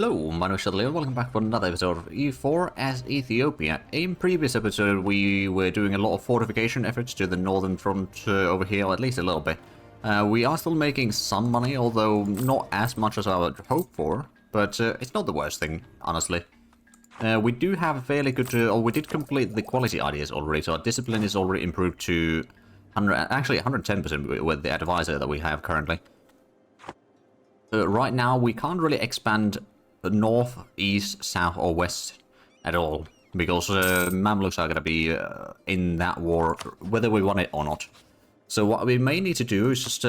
Hello, my name is Zhatelier, welcome back for another episode of EU4 as Ethiopia. In previous episode we were doing a lot of fortification efforts to the northern front over here, or at least a little bit. We are still making some money, although not as much as I would hope for, but it's not the worst thing, honestly. We do have a fairly good, we did complete the quality ideas already, so our discipline is already improved to 110% with the advisor that we have currently. Right now we can't really expand north, east, south, or west at all, because Mamluks are going to be in that war, whether we want it or not. So what we may need to do is just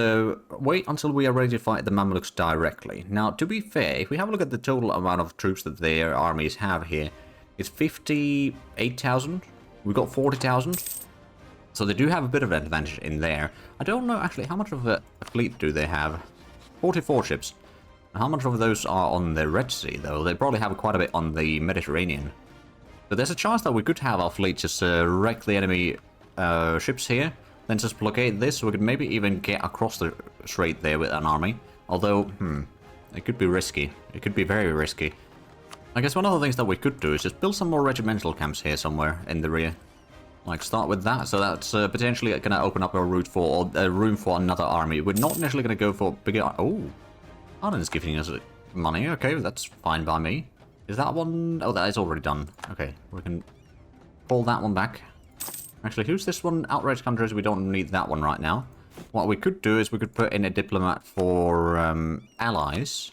wait until we are ready to fight the Mamluks directly. Now, to be fair, if we have a look at the total amount of troops that their armies have here, it's 58,000. We've got 40,000. So they do have a bit of an advantage in there. I don't know actually how much of a fleet do they have. 44 ships. How much of those are on the Red Sea, though? They probably have quite a bit on the Mediterranean. But there's a chance that we could have our fleet just wreck the enemy ships here, then just blockade this, so we could maybe even get across the strait there with an army. Although, it could be risky. It could be very risky. I guess one of the things that we could do is just build some more regimental camps here somewhere in the rear. Like, start with that, so that's potentially going to open up a route for, or room for another army. We're not necessarily going to go for bigger... Oh! Ireland's giving us money, okay, that's fine by me. Is that one... Oh, that is already done. Okay, we can pull that one back. Actually, who's this one? Outraged countries, we don't need that one right now. What we could do is we could put in a diplomat for allies.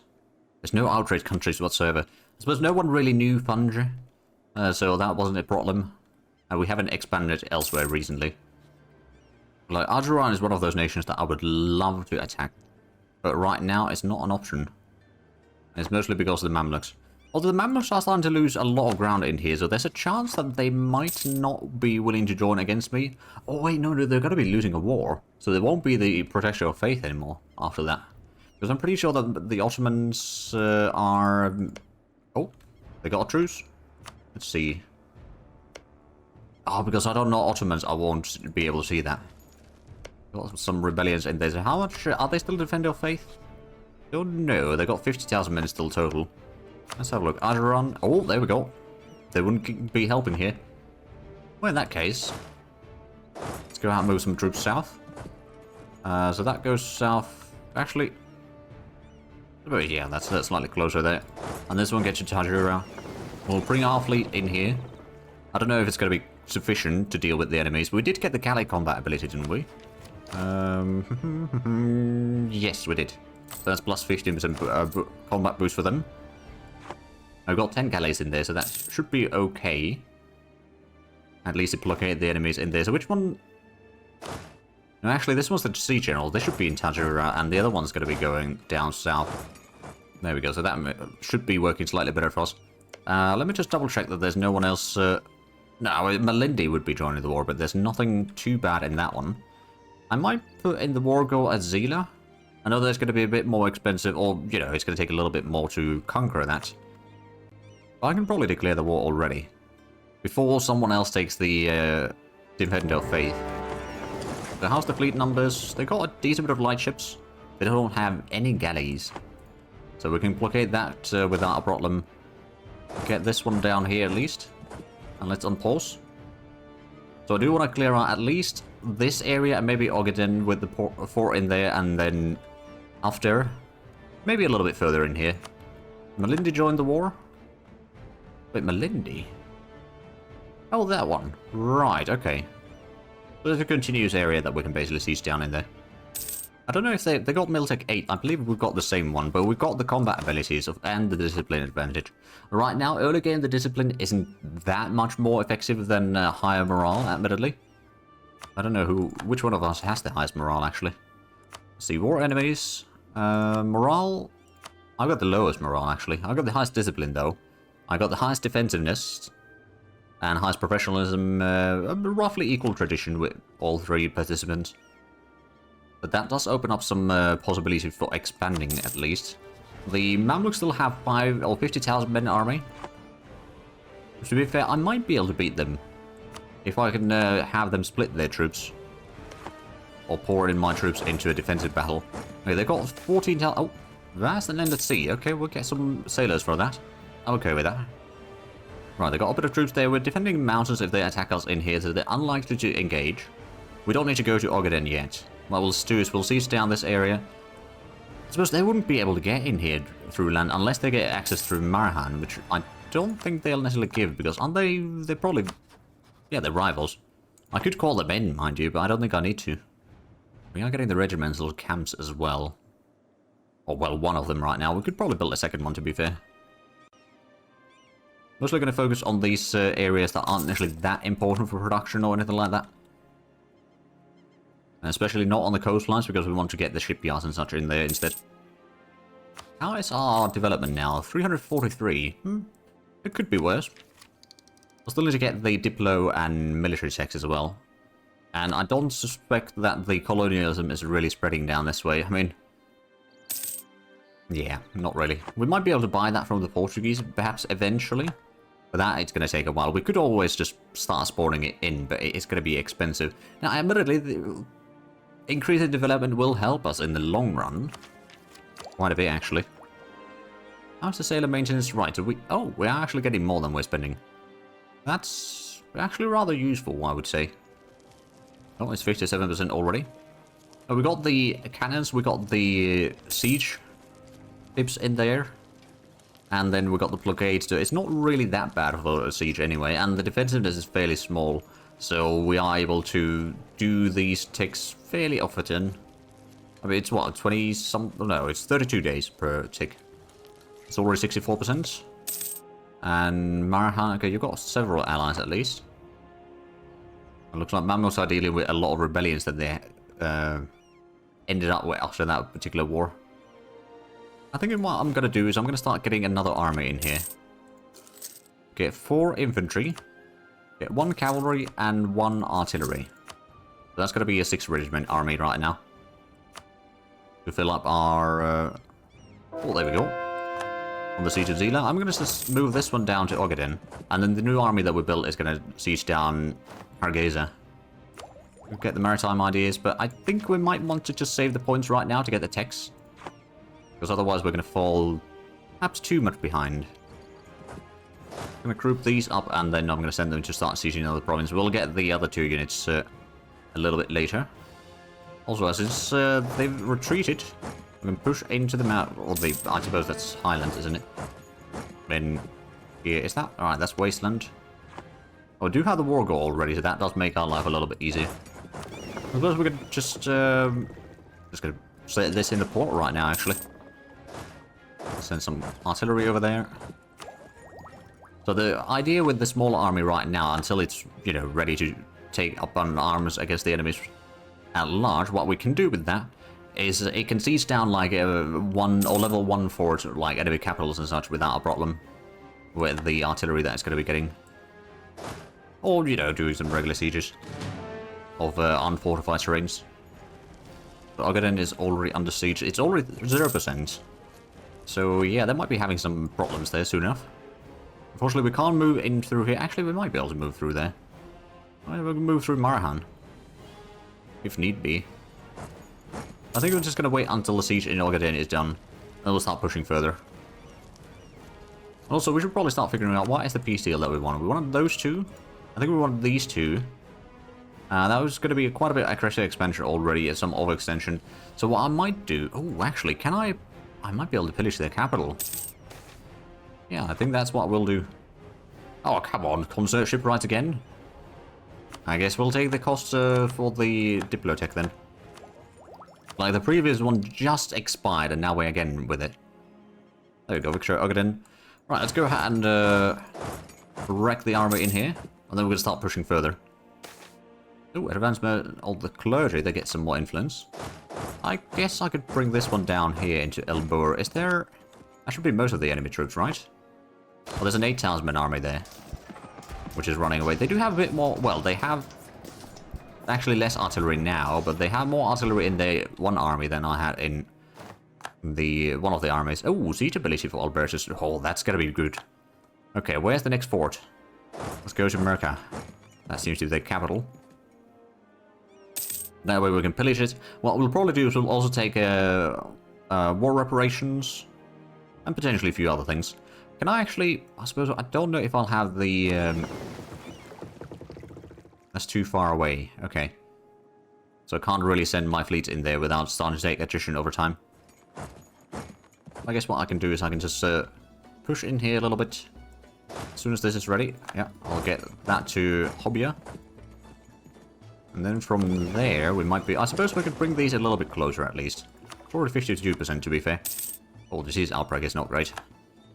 There's no outraged countries whatsoever. I suppose no one really knew Fungi, so that wasn't a problem. We haven't expanded elsewhere recently. Like, Argeron is one of those nations that I would love to attack. But right now, it's not an option. And it's mostly because of the Mamluks. Although the Mamluks are starting to lose a lot of ground in here, so there's a chance that they might not be willing to join against me. Oh wait, no, they're going to be losing a war. So they won't be the protector of faith anymore after that. Because I'm pretty sure that the Ottomans are... Oh, they got a truce? Let's see. Oh, because I don't know Ottomans, I won't be able to see that. Got some rebellions in there. So how much are they still defender of faith? Don't know. They got 50,000 men still total. Let's have a look. Argeron. Oh, there we go. They wouldn't be helping here. Well, in that case, let's go out and move some troops south. So that goes south. Actually, yeah, that's slightly closer there. And this one gets you Zhatelier. We'll bring our fleet in here. I don't know if it's going to be sufficient to deal with the enemies. We did get the galley combat ability, didn't we? Yes, we did. So that's plus 15% combat boost for them. I've got 10 galleys in there, so that should be okay. At least it blockade the enemies in there. So which one... No, actually, this one's the Sea General. This should be in Zhatelier, and the other one's going to be going down south. There we go. So that should be working slightly better for us. Let me just double check that there's no one else... No, Malindi would be joining the war, but there's nothing too bad in that one. I might put in the war goal at Zila. I know that's going to be a bit more expensive, or, you know, it's going to take a little bit more to conquer that. But I can probably declare the war already. Before someone else takes the Defender of Faith. So how's the fleet numbers? They got a decent bit of light ships. They don't have any galleys. So we can blockade that without a problem. Get this one down here at least. And let's unpause. So I do want to clear out at least this area and maybe Ogaden with the fort in there, and then after, maybe a little bit further in here. Malindi joined the war? Wait, Malindi? Oh, that one. Right, okay. So there's a continuous area that we can basically siege down in there. I don't know if they got Miltech 8. I believe we've got the same one, but we've got the combat abilities and the discipline advantage. Right now, early game, the discipline isn't that much more effective than higher morale, admittedly. I don't know which one of us has the highest morale, actually. Let's see, war enemies. Morale. I got the lowest morale, actually. I got the highest discipline, though. I got the highest defensiveness and highest professionalism. Roughly equal tradition with all three participants. But that does open up some possibilities for expanding, at least. The Mamluks still have 5 or 50,000 men army. To be fair, I might be able to beat them. If I can have them split their troops. Or pour in my troops into a defensive battle. Okay, they've got 14,000... Oh, Vast and ended sea. Okay, we'll get some sailors for that. I'm okay with that. Right, they got a bit of troops there. We're defending mountains if they attack us in here, so they're unlikely to engage. We don't need to go to Ogaden yet. What we'll do is we'll siege down this area. I suppose they wouldn't be able to get in here through land unless they get access through Marahan, which I don't think they'll necessarily give, because aren't they... They're probably... Yeah, they're rivals. I could call them in, mind you, but I don't think I need to. We are getting the regimental camps as well. Or, well, one of them right now. We could probably build a second one, to be fair. Mostly going to focus on these areas that aren't necessarily that important for production or anything like that. And especially not on the coastlines, because we want to get the shipyards and such in there instead. How is our development now? 343. It could be worse. We'll still need to get the Diplo and military checks as well. And I don't suspect that the colonialism is really spreading down this way. I mean... Yeah, not really. We might be able to buy that from the Portuguese, perhaps eventually. But that, it's going to take a while. We could always just start spawning it in, but it's going to be expensive. Now, admittedly, the increasing development will help us in the long run. Quite a bit, actually. How's the sailor maintenance? Right, oh, we're actually getting more than we're spending. That's actually rather useful, I would say. Oh, it's 57% already. Oh, we got the cannons, we got the siege tips in there. And then we got the blockade, so it's not really that bad of a siege anyway. And the defensiveness is fairly small, so we are able to do these ticks fairly often. I mean, it's what, 20 some... No, it's 32 days per tick. It's already 64%. And Marahan, okay, you've got several allies at least. It looks like Mamluks are dealing with a lot of rebellions that they ended up with after that particular war. I think what I'm going to do is I'm going to start getting another army in here. Get 4 infantry, get 1 cavalry, and 1 artillery. So that's going to be a 6 regiment army right now. To fill up our... Oh, there we go. On the siege of Zila. I'm going to just move this one down to Ogaden. And then the new army that we built is going to siege down Hargeisa. We'll get the maritime ideas, but I think we might want to just save the points right now to get the techs. Because otherwise we're going to fall perhaps too much behind. I'm going to group these up and then I'm going to send them to start sieging another province. We'll get the other 2 units a little bit later. Also, since they've retreated, we can push into the mountain, or I suppose that's Highlands, isn't it? Then, here, is that? Alright, that's Wasteland. Oh, we do have the war goal already, so that does make our life a little bit easier. I suppose we could just going to set this in the port right now, actually. Send some artillery over there. So the idea with the small army right now, until it's, you know, ready to take up on arms against the enemies at large, what we can do with that is it can siege down like a level 1 fort, like enemy capitals and such, without a problem with the artillery that it's going to be getting. Or, you know, doing some regular sieges of unfortified terrains. But Ogaden is already under siege. It's already 0%. So, yeah, they might be having some problems there soon enough. Unfortunately, we can't move in through here. Actually, we might be able to move through there. We can move through Marahan. If need be. I think we're just going to wait until the siege in Ogaden is done. And we'll start pushing further. Also, we should probably start figuring out what is the peace deal that we wanted. We wanted those 2. I think we wanted these 2. That was going to be quite a bit of aggressive expansion already, some overextension. So what I might do... Oh, actually, can I might be able to pillage their capital. Yeah, I think that's what we'll do. Oh, come on, concert ship right again. I guess we'll take the cost for the Diplotech then. Like, the previous one just expired, and now we're again with it. There we go, Victoria Ogaden. Right, let's go ahead and wreck the army in here, and then we're going to start pushing further. Oh, advancement of the clergy, they get some more influence. I guess I could bring this one down here into El Bur. Is there... That should be most of the enemy troops, right? Well, there's an 8,000-man army there, which is running away. They do have a bit more... Well, they have actually less artillery now, but they have more artillery in their one army than I had in the one of the armies. Oh, siege ability for Albertus. Oh, that's gonna be good. Okay, where's the next fort? Let's go to Merca. That seems to be the capital. That way we can pillage it. What we'll probably do is we'll also take war reparations, and potentially a few other things. Can I actually... I suppose... I don't know if I'll have the... That's too far away. Okay. So I can't really send my fleet in there without starting to take attrition over time. I guess what I can do is I can just push in here a little bit. As soon as this is ready, yeah, I'll get that to Hobbia. And then from there, we might be... I suppose we could bring these a little bit closer at least. It's already 52% to be fair. Oh, disease outbreak is not great.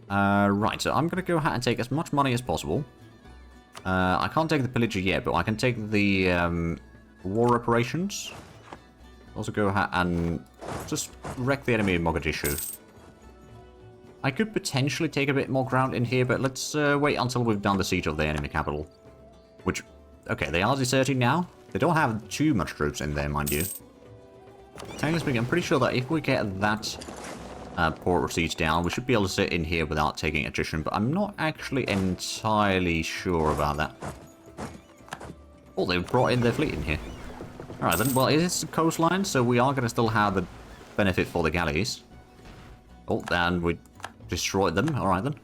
Right, so I'm going to go ahead and take as much money as possible. I can't take the pillager yet, but I can take the war reparations. Also go ahead and just wreck the enemy in Mogadishu. I could potentially take a bit more ground in here, but let's wait until we've done the siege of the enemy capital. Which, okay, they are deserting now. They don't have too much troops in there, mind you. Technically speaking, I'm pretty sure that if we get that port siege down, we should be able to sit in here without taking attrition, but I'm not actually entirely sure about that. Oh, they've brought in their fleet in here. Alright then, well, it is the coastline, so we are going to still have the benefit for the galleys. Oh, and we destroyed them. Alright then.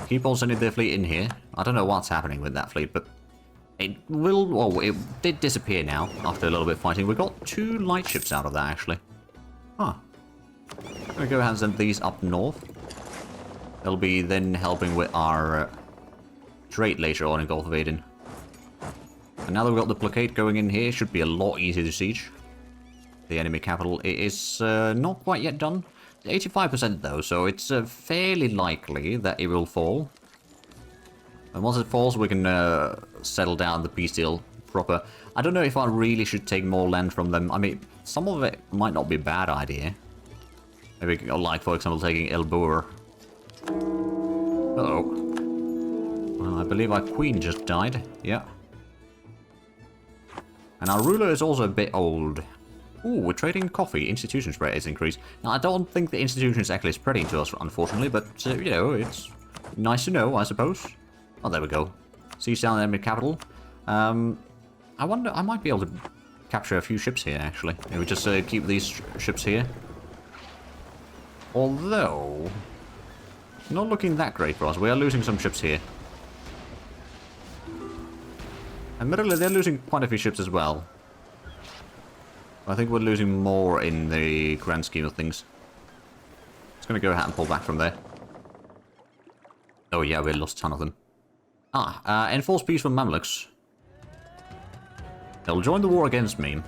Keep on sending their fleet in here. I don't know what's happening with that fleet, but it will... Well, it did disappear now after a little bit of fighting. We got 2 light ships out of that, actually. Huh. I'm going to go ahead and send these up north. They'll be then helping with our trade later on in Gulf of Aden. And now that we've got the blockade going in here, it should be a lot easier to siege. The enemy capital is not quite yet done. 85% though, so it's fairly likely that it will fall. And once it falls, we can settle down the peace deal proper. I don't know if I really should take more land from them. I mean, some of it might not be a bad idea. Maybe, like, for example, taking El Boer. Uh-oh. Well, I believe our queen just died. Yeah. And our ruler is also a bit old. Ooh, we're trading coffee. Institution spread is increased. Now, I don't think the institution is actually spreading to us, unfortunately, but, you know, it's nice to know, I suppose. Oh, there we go. Siege down the enemy capital. I wonder, I might be able to capture a few ships here, actually. Maybe just keep these ships here. Although, not looking that great for us. We are losing some ships here. Admittedly, they're losing quite a few ships as well. I think we're losing more in the grand scheme of things. Just going to go ahead and pull back from there. Oh yeah, we lost a ton of them. Enforce peace from Mamluks. They'll join the war against me.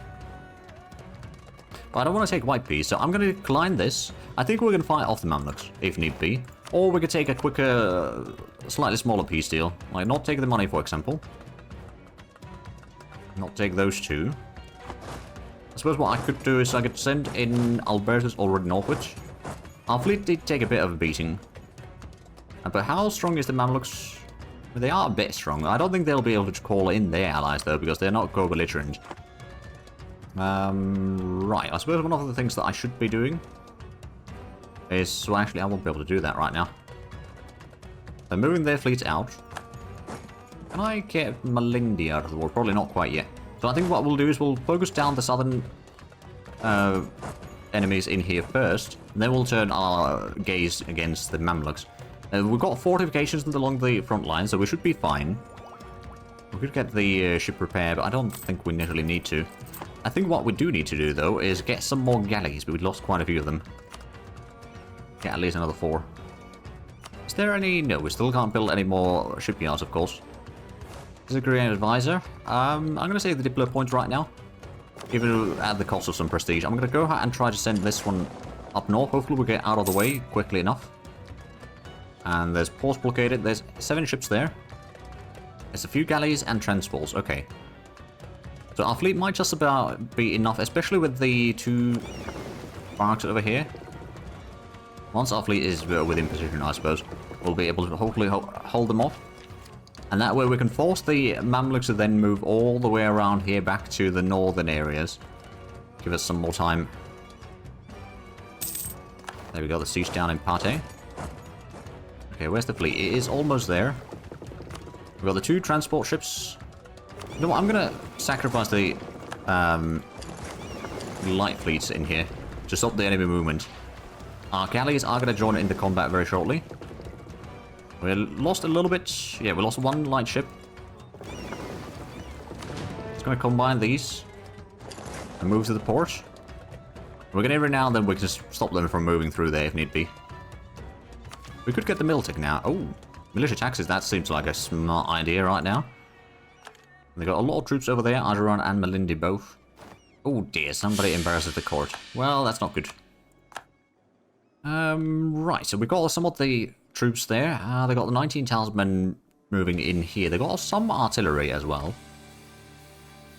But I don't want to take white peace, so I'm going to decline this. I think we're going to fight off the Mamluks, if need be. Or we could take a quicker, slightly smaller peace deal. Like, not take the money, for example. Not take those 2. I suppose what I could do is I could send in Albertus already northwards. Our fleet did take a bit of a beating. But how strong is the Mamluks? They are a bit strong. I don't think they'll be able to call in their allies, though, because they're not co-belligerent. Right. I suppose one of the things that I should be doing is... Well, actually, I won't be able to do that right now. They're moving their fleets out. Can I get Malindi out of the war? Probably not quite yet. So I think what we'll do is we'll focus down the southern enemies in here first, and then we'll turn our gaze against the Mamluks. We've got fortifications along the front line, so we should be fine. We could get the ship repair, but I don't think we necessarily need to. I think what we do need to do, though, is get some more galleys, but we lost quite a few of them. Get at least another 4. Is there any... No, we still can't build any more shipyards, of course. Disagree and advisor. I'm going to say the Diplo points right now. Even at the cost of some prestige. I'm going to go ahead and try to send this one up north. Hopefully we'll get out of the way quickly enough. And there's ports blockaded. There's 7 ships there. There's a few galleys and transports. Okay. So our fleet might just about be enough, especially with the 2 barracks over here. Once our fleet is within position, I suppose, we'll be able to hopefully hold them off. And that way we can force the Mamluks to then move all the way around here back to the northern areas. Give us some more time. There we go, the siege down in Pate. Okay, where's the fleet? It is almost there. We've got the 2 transport ships. You know what, I'm going to sacrifice the light fleets in here. to stop the enemy movement. Our galleys are going to join in the combat very shortly. We lost a little bit. Yeah, we lost one light ship. It's going to combine these and move to the port. We're going to every now and then we can just stop them from moving through there if need be. We could get the Miltic now. Oh, militia taxes. That seems like a smart idea right now. They got a lot of troops over there, Ajuran and Malindi both. Oh dear, somebody embarrasses the court. Well, that's not good. Right, so we got some of the troops there. They got the 19 talisman moving in here. They got some artillery as well.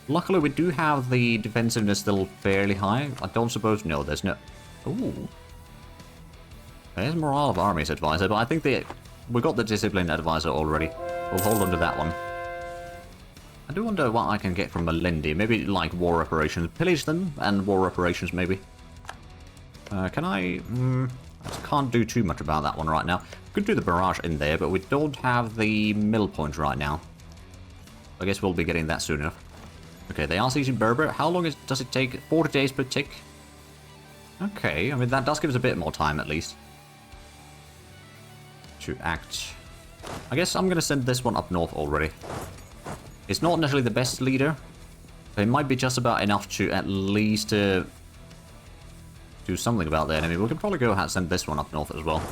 Luckily, we do have the defensiveness still fairly high. I don't suppose... No, there's no... Ooh. There's morale of armies advisor, but I think we got the discipline advisor already. We'll hold on to that one. I do wonder what I can get from Malindi. Maybe like war reparations. Pillage them and war reparations maybe. Can I... I just can't do too much about that one right now. Could do the barrage in there, but we don't have the mill point right now. I guess we'll be getting that soon enough. Okay, they are sieging Berber. How long does it take? 40 days per tick? Okay, I mean that does give us a bit more time at least. To act. I guess I'm going to send this one up north already. It's not necessarily the best leader. But it might be just about enough to at least... do something about the enemy. We can probably go ahead and send this one up north as well.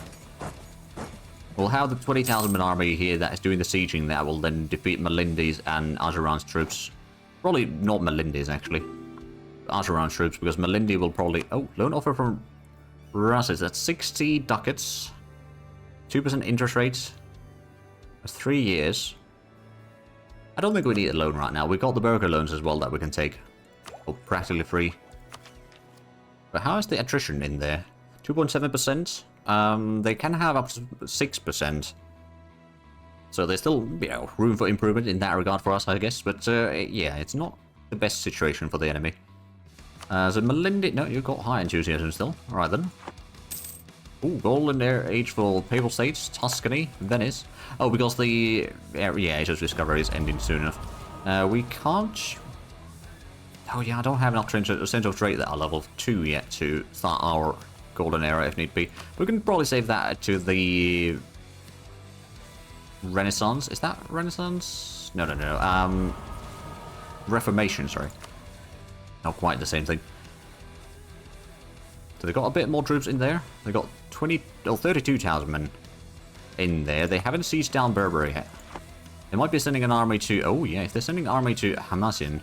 We'll have the 20,000 man army here that is doing the sieging that will then defeat Malindi's and Ajuran's troops. Probably not Malindi's actually. Ajuran's troops, because Malindi will probably... Oh, loan offer from Russia. That's 60 ducats. 2% interest rate. That's 3 years. I don't think we need a loan right now. We've got the burger loans as well that we can take. Oh, practically free. But how is the attrition in there? 2.7%. They can have up to 6%. So there's still, you know, room for improvement in that regard for us, I guess. But yeah, it's not the best situation for the enemy. So Malindi... No, you've got high enthusiasm still. Alright then. Ooh, golden age for Papal States, Tuscany, Venice. Oh, because the age of discovery is ending soon enough. We can't... Oh yeah, I don't have enough Center of Trade that are level 2 yet to start our golden era if need be. We can probably save that to the... Renaissance? Is that Renaissance? No. Reformation, sorry. Not quite the same thing. So they got a bit more troops in there. They got 32,000 men in there. They haven't sieged down Berber yet. They might be sending an army to... Oh yeah, if they're sending an army to Hamasien.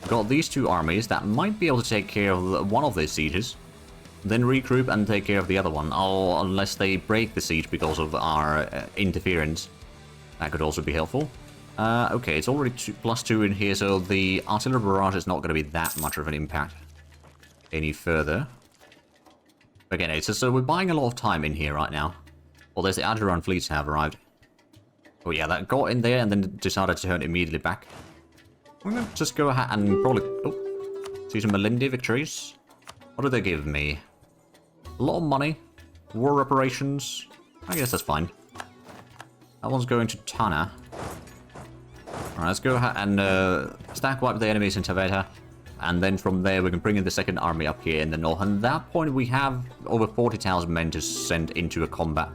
We've got these two armies that might be able to take care of one of these sieges. Then regroup and take care of the other one. Or unless they break the siege because of our interference. That could also be helpful. Okay, it's already +2 in here, so the artillery barrage is not going to be that much of an impact any further. Again, it's just, so we're buying a lot of time in here right now. Well, there's the Ajuran fleets have arrived. Oh yeah, that got in there and then decided to turn immediately back. I'm going to just go ahead and probably... Oh, see some Malindi victories. What do they give me? A lot of money. War reparations. I guess that's fine. That one's going to Tana. Alright, let's go ahead and stack wipe the enemies in Taveta. And then from there we can bring in the second army up here in the north. And at that point we have over 40,000 men to send into a combat.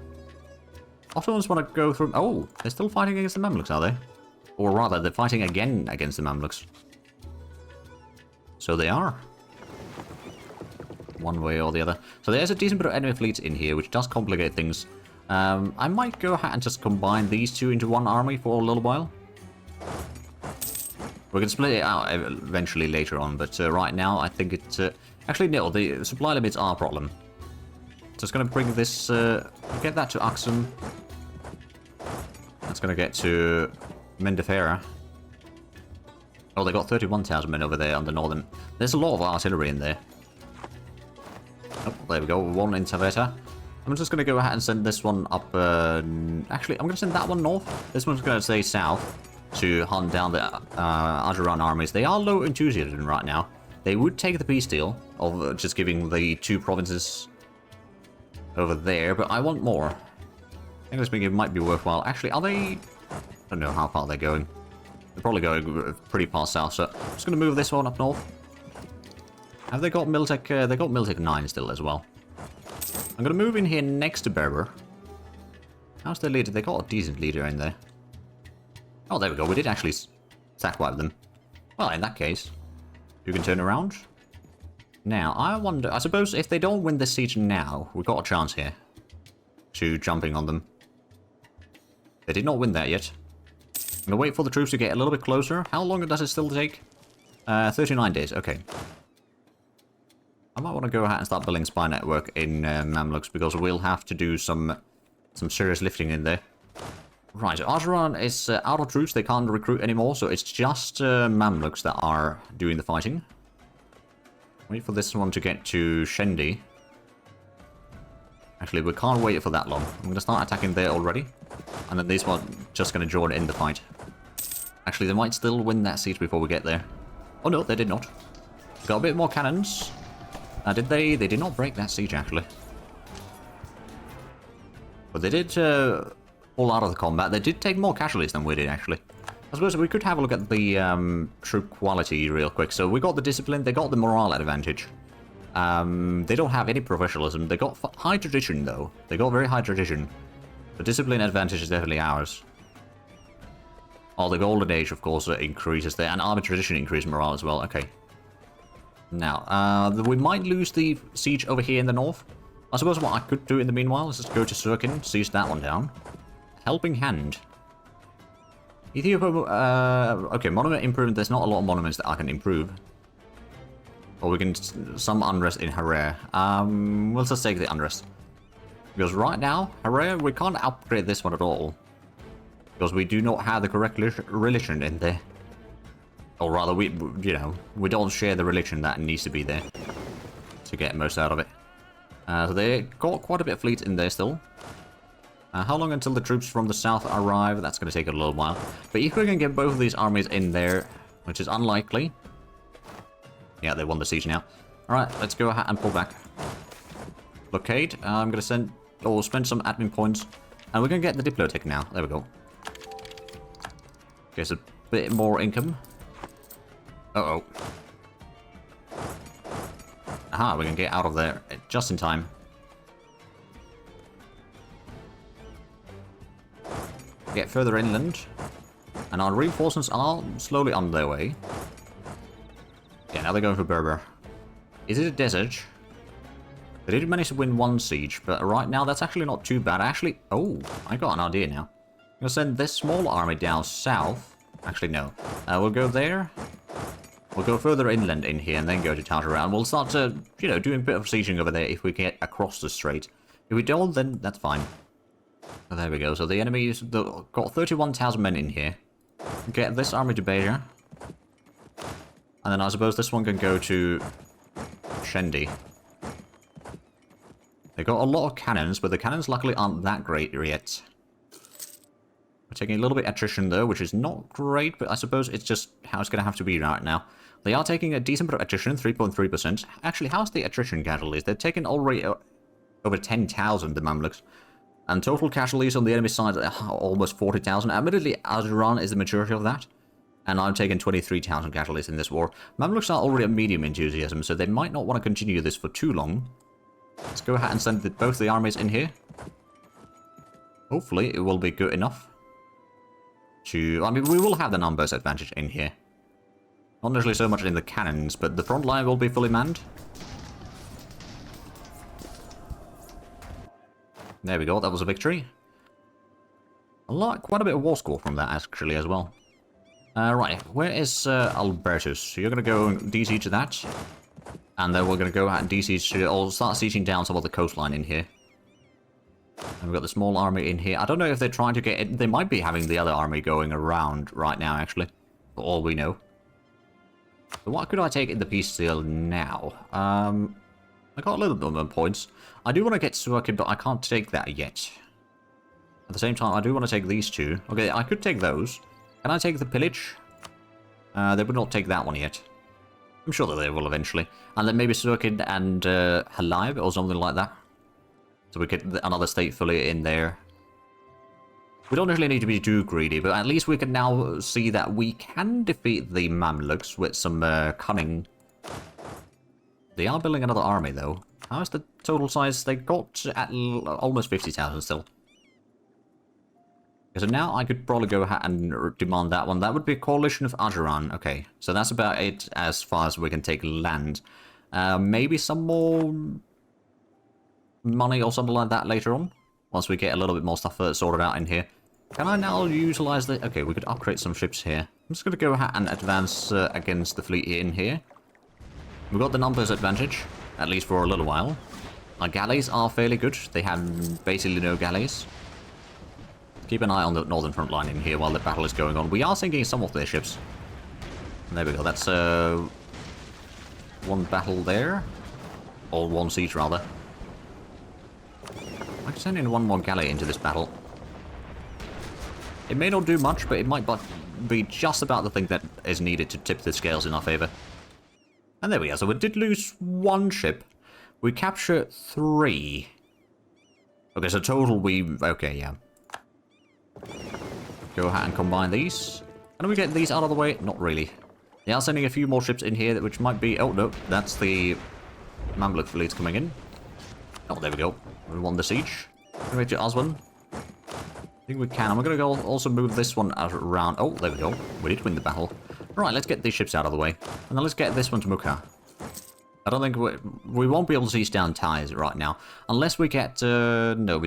Ottomans want to go through... Oh, they're still fighting against the Mamluks, are they? Or rather, they're fighting again against the Mamluks. So they are. One way or the other. So there's a decent bit of enemy fleets in here, which does complicate things. I might go ahead and just combine these two into one army for a little while. We can split it out eventually later on, but right now I think it's... Actually, no, the supply limits are a problem. So it's going to bring this... get that to Aksum. That's going to get to Mendefera. Oh, they got 31,000 men over there on the northern... There's a lot of artillery in there. Oh, there we go, one in Taveta. I'm just going to go ahead and send this one up... Actually, I'm going to send that one north. This one's going to stay south to hunt down the Ajuran armies. They are low enthusiasm right now. They would take the peace deal of just giving the two provinces over there, but I want more. I think this might be worthwhile. Actually, are they... I don't know how far they're going. They're probably going pretty far south, so I'm just going to move this one up north. Have they got Miltech? They got Miltech 9 still as well. I'm gonna move in here next to Berber. How's their leader? They got a decent leader in there. Oh, there we go. We did actually sack wipe them. Well, in that case, you can turn around. Now, I wonder... I suppose if they don't win this siege now, we've got a chance here to jumping on them. They did not win that yet. I'm gonna wait for the troops to get a little bit closer. How long does it still take? 39 days. Okay. I might want to go ahead and start building spy network in Mamluks, because we'll have to do some serious lifting in there. Right, Argeron is out of troops. They can't recruit anymore, so it's just Mamluks that are doing the fighting. Wait for this one to get to Shendi. Actually, we can't wait for that long. I'm going to start attacking there already. And then these ones just going to join in the fight. Actually, they might still win that siege before we get there. Oh no, they did not. Got a bit more cannons. Did they? They did not break that siege, actually. But they did pull out of the combat. They did take more casualties than we did, actually. I suppose we could have a look at the troop quality real quick. So we got the discipline, they got the morale advantage. They don't have any professionalism. They got high tradition, though. They got very high tradition. The discipline advantage is definitely ours. Oh, the golden age, of course, increases there. And army tradition increases morale as well. Okay. Now, we might lose the siege over here in the north. I suppose what I could do in the meanwhile is just go to Surkin, siege that one down. Helping hand. Ethiopia, okay, monument improvement. There's not a lot of monuments that I can improve. Or we can, some unrest in Harar. We'll just take the unrest. Because right now, Harar, we can't upgrade this one at all. Because we do not have the correct religion in there. Or rather, we don't share the religion that needs to be there. To get most out of it. So they got quite a bit of fleet in there still. How long until the troops from the south arrive? That's going to take a little while. But if we can get both of these armies in there, which is unlikely. Yeah, they won the siege now. Alright, let's go ahead and pull back. Blockade. I'm going to spend some admin points. And we're going to get the Diplotech now. There we go. Gets a bit more income. Uh-oh. Aha, we can get out of there just in time. Get further inland. And our reinforcements are slowly on their way. Yeah, now they're going for Berber. Is it a desert? They did manage to win one siege, but right now that's actually not too bad. Actually, oh, I got an idea now. I'm going to send this small army down south. Actually, no. We'll go there. We'll go further inland in here and then go to Tartara. And we'll start to, doing a bit of sieging over there if we get across the strait. If we don't, then that's fine. So there we go. So the enemy's got 31,000 men in here. Get this army to Beja. And then I suppose this one can go to Shendi. They got a lot of cannons, but the cannons luckily aren't that great yet. We're taking a little bit of attrition though, which is not great, but I suppose it's just how it's going to have to be right now. They are taking a decent bit of attrition, 3.3%. Actually, how's the attrition casualties? They're taking already over 10,000, the Mamluks. And total casualties on the enemy side are almost 40,000. Admittedly, Azeran is the majority of that. And I'm taking 23,000 casualties in this war. Mamluks are already at medium enthusiasm, so they might not want to continue this for too long. Let's go ahead and send both the armies in here. Hopefully, it will be good enough. I mean, we will have the numbers advantage in here. Not necessarily so much in the cannons, but the front line will be fully manned. There we go, that was a victory. Quite a bit of war score from that, actually, as well. Right, where is Albertus? So you're going to go DC to that. And then we're going to go out and DC to, or start sieging down some of the coastline in here. And we've got the small army in here. I don't know if they're trying to get it. They might be having the other army going around right now, actually. For all we know. So what could I take in the peace deal now? I got a little bit more points. I do want to get Suakin, but I can't take that yet. At the same time, I do want to take these two. Okay, I could take those. Can I take the pillage? They would not take that one yet. I'm sure that they will eventually. And then maybe Suakin and Halib or something like that. So we get another state fully in there. We don't necessarily need to be too greedy, but at least we can now see that we can defeat the Mamluks with some cunning. They are building another army, though. How is the total size? They got at almost 50,000 still. So now I could probably go ahead and demand that one. That would be a coalition of Ajuran. Okay, so that's about it as far as we can take land. Maybe some more money or something like that later on, once we get a little bit more stuff sorted out in here. Can I now utilize the... Okay, we could upgrade some ships here. I'm just going to go ahead and advance against the fleet in here. We've got the numbers advantage, at least for a little while. Our galleys are fairly good. They have basically no galleys. Keep an eye on the northern front line in here while the battle is going on. We are sinking some of their ships. There we go. That's one battle there. Or one siege, rather. I can send in one more galley into this battle. It may not do much, but it might be just about the thing that is needed to tip the scales in our favor. And there we are. So we did lose one ship. We captured 3. Okay, so total we... Okay, yeah. Go ahead and combine these. Can we get these out of the way? Not really. They are sending a few more ships in here, which might be... Oh, no. That's the Mamluk fleet coming in. Oh, there we go. We won the siege. Can we get Oswin? I think we can. I'm going to go also move this one out around. Oh, there we go. We did win the battle. Right, let's get these ships out of the way. And then let's get this one to Mukha. I don't think we won't be able to seize down ties right now. Unless we get... no,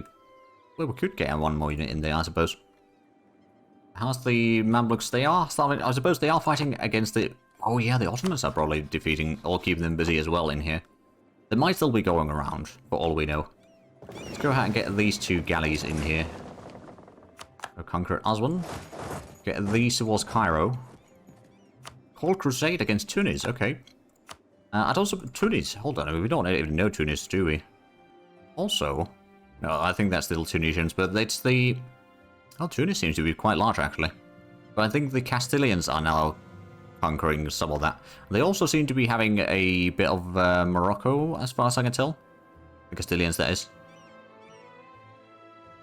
well, we could get one more unit in there, I suppose. How's the Mamluks? They are starting... I suppose they are fighting against the... Oh, yeah, the Ottomans are probably defeating or keeping them busy as well in here. They might still be going around, for all we know. Let's go ahead and get these 2 galleys in here. Go conquer Aswan. Get these towards Cairo. Call crusade against Tunis, okay. I'd also... Tunis, hold on, we don't even know Tunis, do we? Also... No, I think that's little Tunisians, but it's the... Oh, Tunis seems to be quite large, actually. But I think the Castilians are now conquering some of that. They also seem to be having a bit of Morocco, as far as I can tell. The Castilians, that is.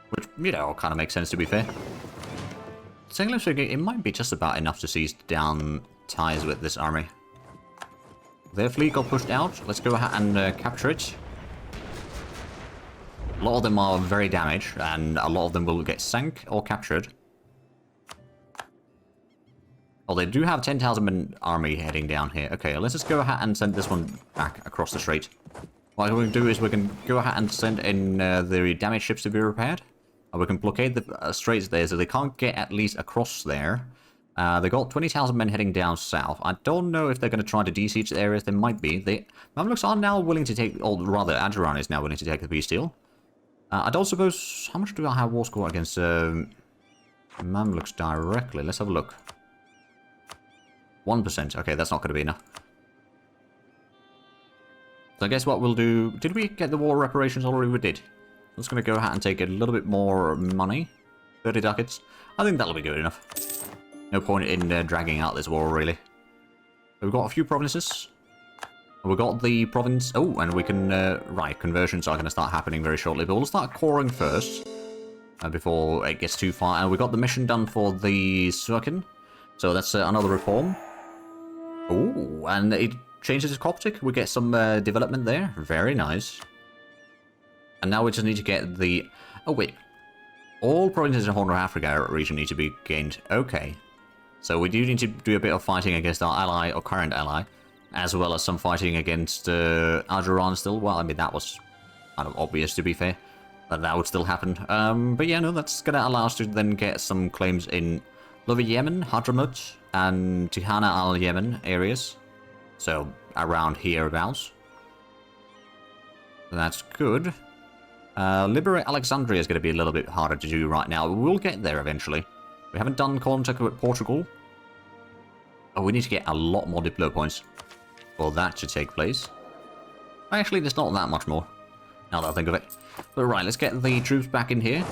Which, you know, kind of makes sense, to be fair. Second figure, it might be just about enough to seize down ties with this army. Their fleet got pushed out. Let's go ahead and capture it. A lot of them are very damaged, and a lot of them will get sank or captured. Oh, they do have 10,000 men army heading down here. Okay, let's just go ahead and send this one back across the strait. What we can do is we can go ahead and send in the damaged ships to be repaired. And we can blockade the straits there so they can't get at least across there. They got 20,000 men heading down south. I don't know if they're going to try to de-siege the areas. They might be. The Mamluks are now willing to take, or rather, Ajuran is now willing to take the peace deal. I don't suppose... How much do I have war score against Mamluks directly? Let's have a look. 1%. Okay, that's not going to be enough. So I guess what we'll do... Did we get the war reparations already? We did. I'm just going to go ahead and take a little bit more money. 30 ducats. I think that'll be good enough. No point in dragging out this war, really. So we've got a few provinces. We've got the province... Oh, and we can... right, conversions are going to start happening very shortly. But we'll start coring first. Before it gets too far. And we got the mission done for the Suakin. So that's another reform. Oh, and it changes to Coptic. We get some development there. Very nice. And now we just need to get the... Oh, wait. All provinces in Horn of Africa region need to be gained. Okay. So we do need to do a bit of fighting against our ally, or current ally. As well as some fighting against Ajuran still. Well, I mean, that was kind of obvious, to be fair. That would still happen. But yeah, no, that's going to allow us to then get some claims in Lower Yemen, Hadramut, and Tihana al-Yemen areas. So, around hereabouts. That's good. Liberate Alexandria is going to be a little bit harder to do right now. We'll get there eventually. We haven't done contact with Portugal. Oh, we need to get a lot more Diplo points for that to take place. Actually, there's not that much more, now that I think of it. But right, let's get the troops back in here.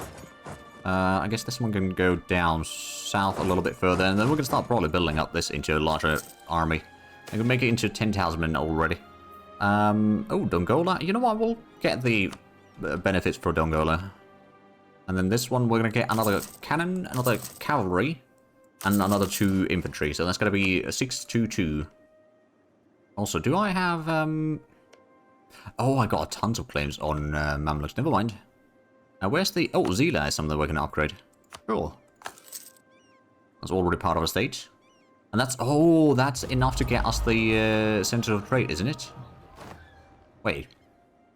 I guess this one can go down south a little bit further, and then we're going to start probably building up this into a larger army. I can make it into 10,000 men already. Oh, Dongola. You know what? We'll get the benefits for Dongola. And then this one, we're going to get another cannon, another cavalry, and another 2 infantry. So that's going to be a 622. Also, do I have... Oh, I got tons of claims on Mamluks. Never mind. Where's the... Oh, Zila is something we're going to upgrade. Cool. That's already part of a state. And that's... Oh, that's enough to get us the center of trade, isn't it? Wait.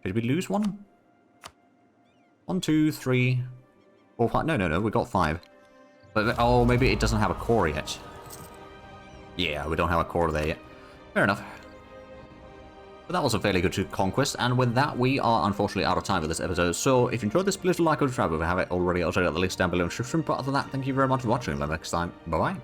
Did we lose one? 1, 2, 3, 4, 5. No. We got 5. But, oh, maybe it doesn't have a core yet. Yeah, we don't have a core there yet. Fair enough. But that was a fairly good conquest, and with that, we are unfortunately out of time for this episode. So, if you enjoyed this, please like or subscribe if you haven't already. I'll check out the links down below in the description. But other than that, thank you very much for watching. Until next time, bye-bye.